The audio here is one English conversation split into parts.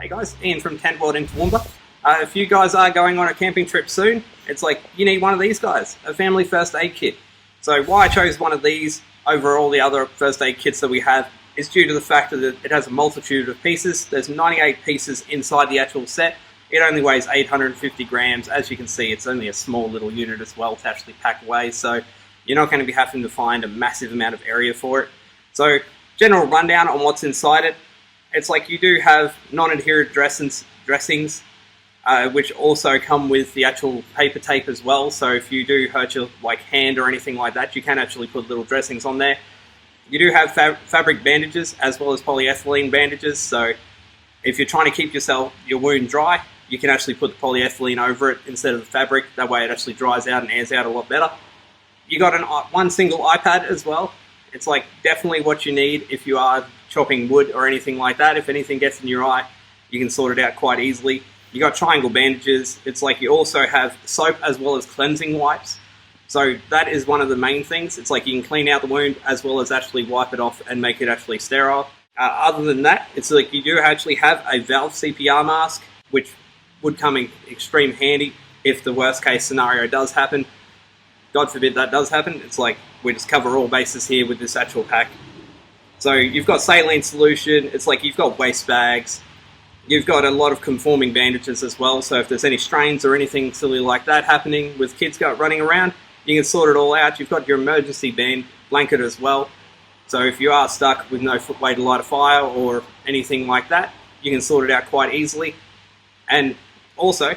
Hey guys, Ian from Tentworld in Toowoomba. If you guys are going on a camping trip soon, it's like you need one of these guys, a family first aid kit. So why I chose one of these over all the other first aid kits that we have is due to the fact that it has a multitude of pieces. There's 98 pieces inside the actual set. It only weighs 850 grams. As you can see, it's only a small little unit as well to actually pack away, so you're not going to be having to find a massive amount of area for it. So general rundown on what's inside it. It's like you do have non-adherent dressings, which also come with the actual paper tape as well. So if you do hurt your hand or anything like that, you can actually put little dressings on there. You do have fabric bandages as well as polyethylene bandages. So if you're trying to keep your wound dry, you can actually put the polyethylene over it instead of the fabric. That way it actually dries out and airs out a lot better. You got one single iPad as well. It's like definitely what you need if you are chopping wood or anything like that. If anything gets in your eye, you can sort it out quite easily. You got triangle bandages. It's like you also have soap as well as cleansing wipes. So that is one of the main things. It's like you can clean out the wound as well as actually wipe it off and make it actually sterile. Other than that, it's like you do actually have a valve CPR mask, which would come in extreme handy if the worst case scenario does happen. God forbid that does happen. It's like we just cover all bases here with this actual pack. So you've got saline solution. It's like you've got waste bags. You've got a lot of conforming bandages as well. So if there's any strains or anything silly like that happening with kids running around, you can sort it all out. You've got your emergency blanket as well. So if you are stuck with no way to light a fire or anything like that, you can sort it out quite easily. And also,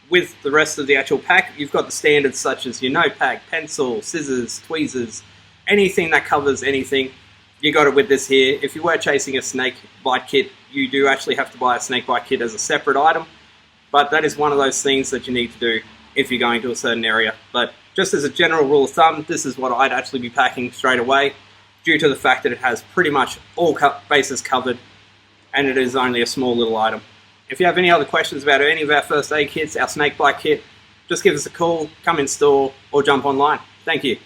with the rest of the actual pack, you've got the standards such as your notepad, pencil, scissors, tweezers, anything that covers anything. You got it with this here. If you were chasing a snake bite kit, you do actually have to buy a snake bite kit as a separate item. But that is one of those things that you need to do if you're going to a certain area. But just as a general rule of thumb, this is what I'd actually be packing straight away, due to the fact that it has pretty much all bases covered, and it is only a small little item. If you have any other questions about any of our first aid kits, our snake bite kit, just give us a call, come in store, or jump online. Thank you.